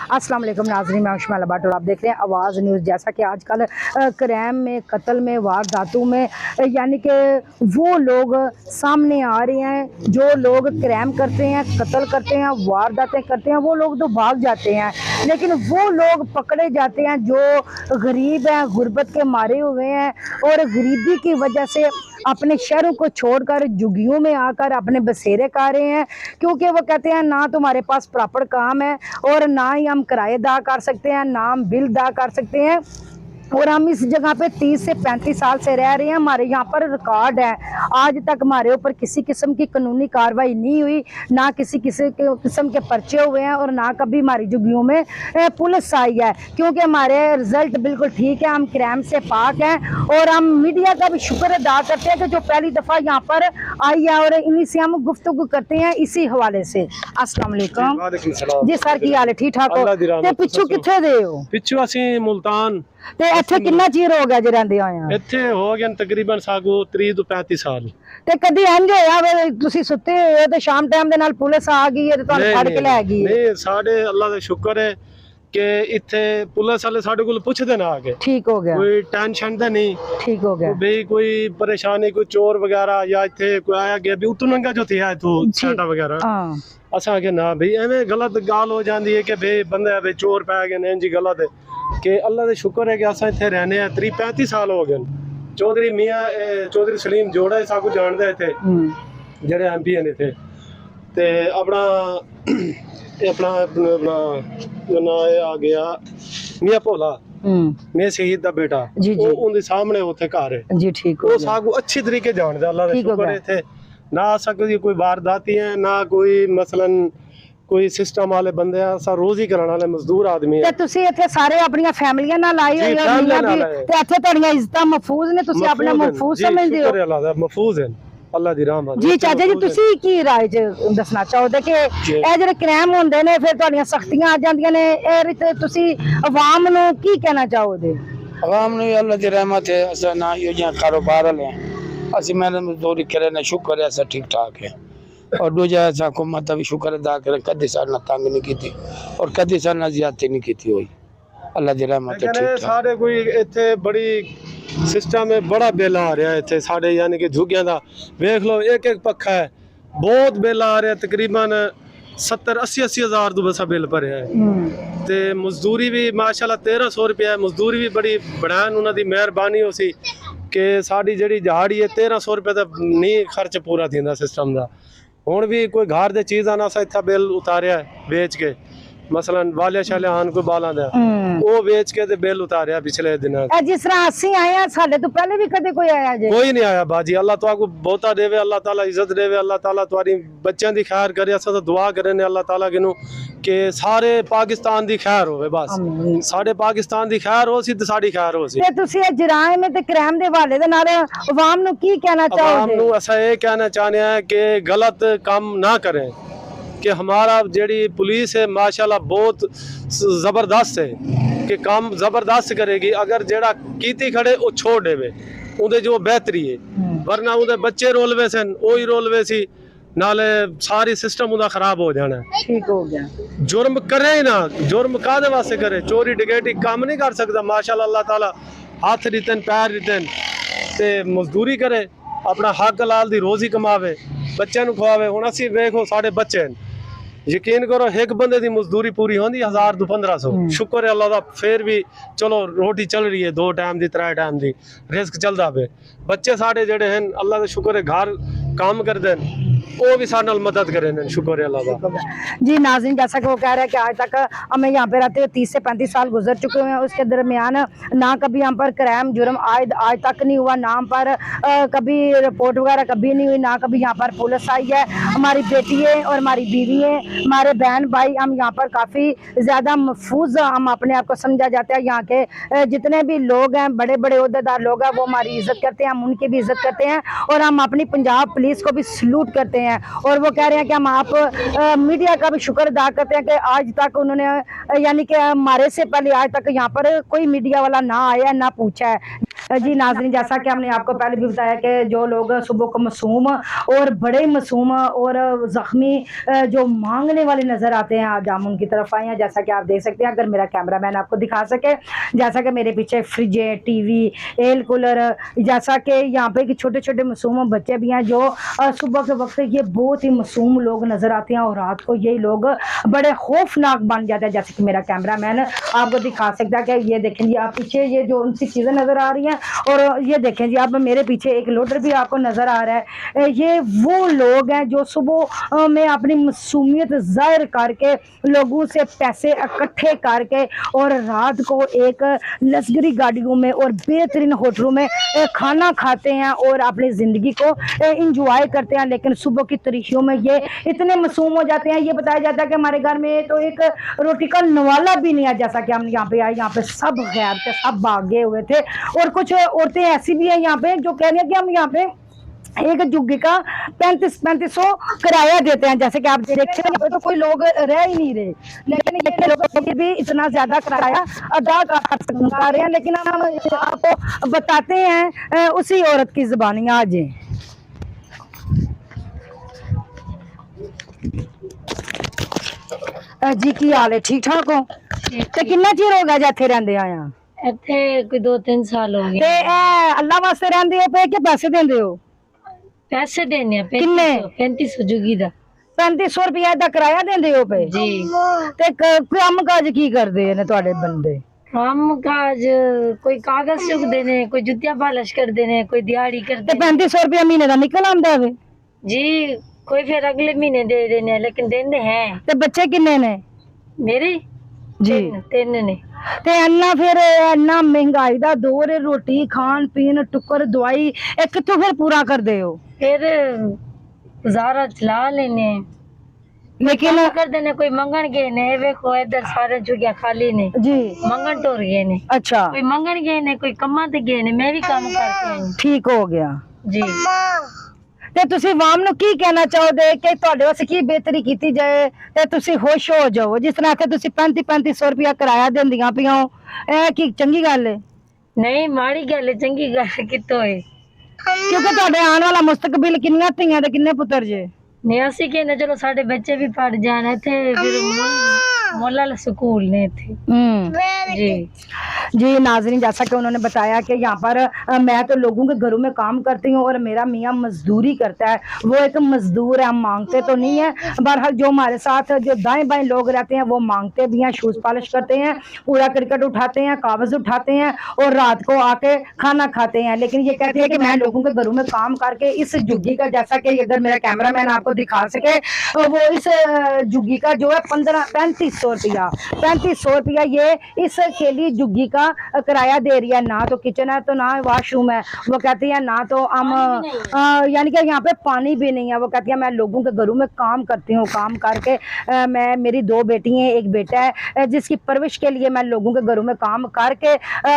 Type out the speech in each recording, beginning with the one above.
अस्सलाम वालेकुम नाज़रीन, मैं उस्मान भट्ट और आप देख रहे हैं आवाज़ न्यूज़। जैसा कि आजकल क्राइम में, कत्ल में, वारदातों में यानी कि वो लोग सामने आ रहे हैं जो लोग क्राइम करते हैं, कत्ल करते हैं, वारदातें करते हैं, वो लोग तो भाग जाते हैं, लेकिन वो लोग पकड़े जाते हैं जो गरीब हैं, गुर्बत के मारे हुए हैं और गरीबी की वजह से अपने शहरों को छोड़कर झुग्गियों में आकर अपने बसेरे खा रहे हैं, क्योंकि वो कहते हैं ना तुम्हारे पास प्रॉपर काम है और ना ही हम किराए अदा कर सकते हैं, ना हम बिल अदा कर सकते हैं। और हम इस जगह पे 30 से 35 साल से रह रहे हैं। हमारे यहाँ पर रिकॉर्ड है, आज तक हमारे ऊपर किसी किस्म की कानूनी कार्रवाई नहीं हुई, ना किसी किस्म के पर्चे हुए हैं और ना कभी हमारी झुग्गियों में पुलिस आई है, क्योंकि हमारे रिजल्ट बिल्कुल ठीक है, हम क्राइम से पाक हैं। और हम मीडिया का भी शुक्र अदा करते हैं कि जो पहली दफ़ा यहाँ पर आई है और इन्हीं से हम गुफ्तगू करते हैं इसी हवाले से। अस्सलाम वालेकुम जी सर, की हाल है? ठीक ठाक हो? पिछू किथे दे हो? पिछू असी मुल्तान ਤੇ ਇੱਥੇ ਕਿੰਨਾ ਚਿਰ ਹੋ ਗਿਆ ਜੇ ਰਹਿੰਦੇ ਆਏ ਆ? ਇੱਥੇ ਹੋ ਗਏ ਤਕਰੀਬਨ ਸਾਗੂ 30 ਤੋਂ 35 ਸਾਲ। ਤੇ ਕਦੀ ਇੰਜ ਹੋਇਆ ਵੇ ਤੁਸੀਂ ਸੁੱਤੇ ਹੋਏ ਹੋ ਤੇ ਸ਼ਾਮ ਟਾਈਮ ਦੇ ਨਾਲ ਪੁਲਿਸ ਆ ਗਈ ਹੈ ਤੇ ਤੁਹਾਨੂੰ ਫੜ ਕੇ ਲੈ ਗਈ? ਨਹੀਂ, ਸਾਡੇ ਅੱਲਾ ਦਾ ਸ਼ੁਕਰ ਹੈ ਕਿ ਇੱਥੇ ਪੁਲਿਸ ਵਾਲੇ ਸਾਡੇ ਕੋਲ ਪੁੱਛਦੇ ਨਾ ਆ ਕੇ। ਠੀਕ ਹੋ ਗਿਆ, ਕੋਈ ਟੈਨਸ਼ਨ ਤਾਂ ਨਹੀਂ। ਠੀਕ ਹੋ ਗਿਆ ਬਈ ਕੋਈ ਪਰੇਸ਼ਾਨੀ, ਕੋਈ ਚੋਰ ਵਗੈਰਾ ਜਾਂ ਇੱਥੇ ਕੋਈ ਆਇਆ ਗਿਆ ਵੀ ਉਤੋਂ ਨੰਗਾ ਜੋ ਥਿਆ ਤੂੰ ਛਾਟਾ ਵਗੈਰਾ। ਹਾਂ, ਅਸਾਂ ਕਿ ਨਾ ਬਈ ਐਵੇਂ ਗਲਤ ਗੱਲ ਹੋ ਜਾਂਦੀ ਹੈ ਕਿ ਬਈ ਬੰਦੇ ਬਈ ਚੋਰ ਪੈ ਗਏ ਨੇ ਇੰਜੀ ਗਲਤ ਹੈ कि अल्लाह का शुक्र है कि अस इतने रहने 30-35 साल हो गए। चौधरी मियाँ चौधरी सलीम जोड़ा साकू जानते इतने जेडे MP ने इतने ते अपना अपना अपना ना आ गया मियाँ भोला मेरे शहीद का बेटा, उनके सामने उथे घर है जी। ठीक हो, साकू अच्छी तरीके जानते। अल्लाह का शुक्र है इतने ना सकती कोई वारदाती है, ना कोई मसलन कोई सिस्टम वाले बंदे हैं, रोज ही कराने वाले मजदूर आदमी है। तुसी इत्थे सारे अपनी फैमिलियां नाल आए हो या मियां भी ते इत्थे तुहाडियां इज्जतां महफूज ने, तुसी अपना महफूज समझदे हो? शुक्र अल्लाह दा महफूज है, अल्लाह दी रहमत। जी चाचा जी, तुसी की राय च दसना चाहोगे कि ए जेह्ड़े क्राइम होंदे ने फिर तुहाडियां सख्तियां आ जांदियां ने, ए ते तुसी आवाम नूं की कहना चाहोगे? आवाम नूं अल्लाह दी रहमत है, असां ना यो जिहां कारोबार वाले हैं, असीं मेहनत मजदूरी करे ने, शुक्र है असां ठीक ठाक है। और दूजा असां हुकूमत का भी शुक्र अदा करें, कदी साल ना तंग नहीं की और कदी साल ना ज्यादती नहीं की हुई। अल्लाह दी रहमत है, ठीक सारे कोई इत्थे बड़ी सिस्टम है, बड़ा बिल आ रहा है इत्थे साडे, यानी कि झुग्गियां दा देख लो एक एक पक्खा है, बहुत बिल आ रहा है, तकरीबन 70-80 हज़ार तो बसा बिल भरिया है। ते मजदूरी भी माशाल्लाह 1300 रुपया है, मजदूरी भी बड़ी बढ़ान उन्हां दी मेहरबानी हो सी कि साडी जेहड़ी दिहाड़ी है 1300 रुपये दा नहीं खर्च पूरा थींदा सिस्टम दा। हुण भी कोई घर दे चीज़ आना असां इत्था बिल उतारिया बेच के, मसलन वालिया शालिया आन कोई बालां दा वो बेच के ते बिल उतारिया पिछले दिनां। जिस तरह असीं आए हैं, साडे तो पहले भी कदे कोई आया जे? कोई नहीं आया बाजी। अल्लाह तुहाकू बहुता देवे, अल्लाह ताला इज्जत देवे, अल्लाह ताला तुहारी बच्चों दी खैर करे। असां तो दुआ करने अल्लाह ताला किनू कि सारे पाकिस्तान दी खैर होवे, बस साडे पाकिस्तान दी खैर हो सी ते साडी खैर हो सी। ते तुसीं इह जराइम ते क्राइम दे हवाले दे नाल अवाम नूं की कहना चाहोगे? अवाम नूं असां ये कहना चाहते हैं कि गलत काम ना करें, कि हमारा जेड़ी पुलिस है माशाल्लाह बहुत ज़बरदस्त है कि काम ज़बरदस्त करेगी। अगर जेड़ा कीती खड़े वो छोड़ देवे उनके जो बेहतरी है, वरना उनके बच्चे रोलवे सन वही रोलवे सी नाले सारी सिस्टम उनका खराब हो जाना। ठीक हो गया, जुर्म करे ही ना, जुर्म कादे वास्ते करे? चोरी डकैती काम नहीं कर सकता। माशाल्लाह अल्लाह ताला हाथ दितन पैर दितन ते मजदूरी करे, अपना हक हलाल दी रोजी कमावे, बच्चों को खवावे। हुण असीं वेखो साडे बच्चे यकीन करो एक बंदे दी मजदूरी पूरी होंदी 1000 तो 1500। शुक्र है अल्लाह दा, फिर भी चलो रोटी चल रही है, 2 time the 3 time the risk चलदा पे। बच्चे साडे जेडे हैं अल्लाह दा शुक्र है घर काम करदे न, वो भी साडे नाल मदद करे न, शुक्र है अल्लाह दा। जी नाज़रीन, जैसा कि वो कह रहे हैं कि आज तक हमें यहाँ पे रहते हुए 30 से 35 साल गुजर चुके हुए हैं, उसके दरमियान ना कभी हम पर क्राइम जुर्म आज तक नहीं हुआ, ना हम पर कभी रिपोर्ट वगैरह कभी नहीं हुई, ना कभी यहाँ पर पुलिस आई है। हमारी बेटी है और हमारी बीवी है, हमारे बहन भाई, हम यहाँ पर काफ़ी ज़्यादा महफूज हम अपने आप को समझा जाता है। यहाँ के जितने भी लोग हैं, बड़े बड़े ओहदेदार लोग हैं, वो हमारी इज़्ज़त करते हैं, हम उनकी भी इज़्ज़त करते हैं और हम अपनी पंजाब पुलिस को भी सलूट करते हैं। हैं और वो कह रहे हैं कि हम आप मीडिया का भी शुक्र अदा करते हैं कि आज तक उन्होंने यानी कि हमारे से पहले आज तक यहाँ पर कोई मीडिया वाला ना आया ना पूछा है। जी नाज़रीन, जैसा कि हमने आपको पहले भी बताया कि जो लोग सुबह को मासूम और बड़े मासूम और ज़ख्मी जो मांगने वाले नज़र आते हैं, आज हम उनकी तरफ आए हैं। जैसा कि आप देख सकते हैं, अगर मेरा कैमरामैन आपको दिखा सके, जैसा कि मेरे पीछे फ्रिजें, टीवी, एयर कूलर, जैसा कि यहाँ पे कि छोटे छोटे मासूम बच्चे भी हैं जो सुबह के वक्त ये बहुत ही मासूम लोग नज़र आते हैं और रात को यही लोग बड़े खौफनाक बन जाते हैं। जैसे कि मेरा कैमरामैन आपको दिखा सकता है कि ये देखें जी, आप पीछे ये जो उनसी चीज़ें नज़र आ रही हैं और ये देखें जी, आप मेरे पीछे एक लोडर भी आपको नज़र आ रहा है। ये वो लोग हैं जो सुबह में अपनी मासूमियत ज़ाहिर करके लोगों से पैसे इकट्ठे करके और रात को एक लग्जरी गाड़ियों में और बेहतरीन होटलों में खाना खाते हैं और अपनी ज़िंदगी को इंजॉय करते हैं। लेकिन सुबह की तरीखियों में ये इतने मासूम हो जाते हैं। ये बताया जाता है कि हमारे घर में तो एक रोटी का नवाला भी नहीं है। जैसा कि हम यहाँ पे आए, यहाँ पे सब गैर थे, सब भागे हुए थे और कुछ औरतें ऐसी भी हैं यहाँ पे जो कह रही हैं कि हम यहाँ पे एक जुग्गी का 3500 किराया देते हैं। जैसे कि आप देखते हैं यहाँ पे तो कोई लोग रह ही नहीं रहे, लेकिन ये लोग भी इतना ज्यादा किराया अदा कर रहे हैं। लेकिन हम आपको बताते हैं उसी औरत की जुबानी। आज जी की हाल है? ठीक ठाक हो? ते कितना चिर हो गया जिथे रहंदे आया? ਇੱਥੇ ਕੋਈ 2-3 ਸਾਲ ਹੋ ते ਗਏ। अल्लाह वास्ते रहंदे हो पे कि पैसे देंदे हो? ਪੈਸੇ ਦੇਣੇ ਆ ਕਿੰਨੇ? 3500 ਜੁਗੀ ਦਾ 3500 रुपया ਦਾ ਕਿਰਾਇਆ ਦਿੰਦੇ ਹੋ ਪਏ ਜੀ। ਤੇ ਕੰਮ ਕਾਜ ਕੀ ਕਰਦੇ ਨੇ ਤੁਹਾਡੇ ਬੰਦੇ? ਕੰਮ ਕਾਜ ਕੋਈ ਕਾਗਜ਼ ਚੁੱਕਦੇ ਨੇ, ਕੋਈ ਜੁੱਤੀਆਂ ਪਾਲਿਸ਼ ਕਰਦੇ ਨੇ, ਕੋਈ ਦਿਹਾੜੀ ਤੇ ਕਰਦੇ ਨੇ 3500 ਰੁਪਇਆ ਮਹੀਨੇ ਦਾ ਨਿਕਲ ਆਉਂਦਾ ਵੇ ਜੀ। ਕੋਈ ਫਿਰ ਅਗਲੇ ਮਹੀਨੇ ਦੇ ਦੇਣੇ ਆ, ਲੇਕਿਨ ਦਿੰਦੇ ਹੈ। ਤੇ ਬੱਚੇ ਕਿੰਨੇ ਨੇ? ਮੇਰੇ ਜੀ ਤਿੰਨ ਨੇ। ਤੇ ਇੰਨਾ ਫਿਰ ਇੰਨਾ ਮਹਿੰਗਾਈ ਦਾ ਦੌਰ ਹੈ, ਰੋਟੀ ਖਾਣ ਪੀਣ ਟੁੱਕਰ ਦਵਾਈ ਇਹ ਕਿੱਥੋਂ ਫਿਰ ਪੂਰਾ ਕਰਦੇ ਹੋ? ਫਿਰ ਗੁਜ਼ਾਰਾ ਚਲਾ ਲੈਨੇ। ਲੇਕਿਨ ਕਰਦੇ ਨੇ, ਕੋਈ ਮੰਗਣ ਗਏ ਨੇ। ਇਹ ਵੇਖੋ ਇੱਧਰ ਸਾਰੇ ਜੁਗੀਆਂ ਖਾਲੀ ਨੇ, ਜੀ ਮੰਗਣ ਟੁਰ ਗਏ ਨੇ। ਅੱਛਾ, ਕੋਈ ਮੰਗਣ ਗਏ ਨੇ, ਕੋਈ ਕੰਮਾਂ ਤੇ ਗਏ ਨੇ। ਮੈਂ ਵੀ ਕੰਮ ਕਰਕੇ ਆਈ ਠੀਕ ਹੋ ਗਿਆ ਜੀ। ਤੇ ਤੁਸੀਂ ਆਵਾਮ ਨੂੰ ਕੀ ਕਹਿਣਾ ਚਾਹੋਗੇ ਕਿ ਤੁਹਾਡੇ ਵਾਸਤੇ ਕੀ ਬਿਹਤਰੀ ਕੀਤੀ ਜਾਏ ਤੇ ਤੁਸੀਂ ਖੁਸ਼ ਹੋ ਜਾਓ? ਜਿਸ ਤਰ੍ਹਾਂ ਕਿ ਤੁਸੀਂ 3500 ਰੁਪਇਆ ਕਿਰਾਇਆ ਦਿੰਦੀਆਂ ਪਈਆਂ ਹੋ, ਇਹ ਕੀ ਚੰਗੀ ਗੱਲ ਹੈ? ਨਹੀਂ, ਮਾੜੀ ਗੱਲ ਹੈ। ਚੰਗੀ ਗੱਲ ਕਿੱਥੋਂ ਹੈ? ਕਿਉਂਕਿ ਤੁਹਾਡੇ ਆਉਣ ਵਾਲਾ ਮੁਸਤਕਬਲ ਕਿੰਨੀਆਂ ਧੀਆਂ ਤੇ ਕਿੰਨੇ ਪੁੱਤਰ ਜੇ? ਨਹੀਂ, ਅਸੀਂ ਕਹਿੰਦੇ ਚਲੋ ਸਾਡੇ ਬੱਚੇ ਵੀ ਪੜ ਜਾਣ। ਇੱਥੇ ਫਿਰ मोला स्कूल ने थे जी। जी नाज़रीन, जैसा कि उन्होंने बताया कि यहाँ पर मैं तो लोगों के घरों में काम करती हूँ और मेरा मियाँ मजदूरी करता है। वो एक मजदूर है, हम मांगते तो नहीं है। बहरहाल जो हमारे साथ जो दाएं बाएं लोग रहते हैं वो मांगते भी हैं, शूज़ पॉलिश करते हैं, कूड़ा करकट उठाते हैं, कागज़ उठाते हैं और रात को आके खाना खाते हैं। लेकिन ये कहते हैं कि मैं लोगों के घरों में काम करके इस जुग्गी का, जैसा कि अगर मेरा कैमरामैन आपको दिखा सके, वो इस जुग्गी का जो है 3500 रुपया ये इस खेली जुग्गी का किराया दे रही है। ना तो किचन है तो ना वॉशरूम है। वो कहती है ना तो हम यानी कि यहाँ पे पानी भी नहीं है। वो कहती है मैं लोगों के घरों में काम करती हूँ, काम करके मैं, मेरी 2 बेटी हैं, एक बेटा है, जिसकी परवरिश के लिए मैं लोगों के घरों में काम करके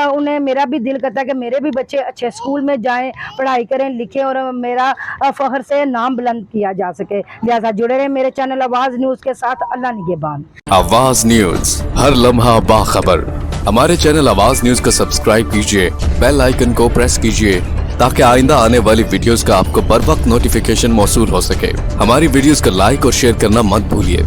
उन्हें, मेरा भी दिल करता है कि मेरे भी बच्चे अच्छे स्कूल में जाएं, पढ़ाई करें, लिखें और मेरा फखर से नाम बुलंद किया जा सके। जैसा जुड़े रहे मेरे चैनल आवाज़ न्यूज़ के साथ। अल्लाह निगहबान। आवाज न्यूज, हर लम्हा बाखबर। हमारे चैनल आवाज न्यूज को सब्सक्राइब कीजिए, बेल आइकन को प्रेस कीजिए ताकि आइंदा आने वाली वीडियोस का आपको बर वक्त नोटिफिकेशन मौसूल हो सके। हमारी वीडियोस को लाइक और शेयर करना मत भूलिए।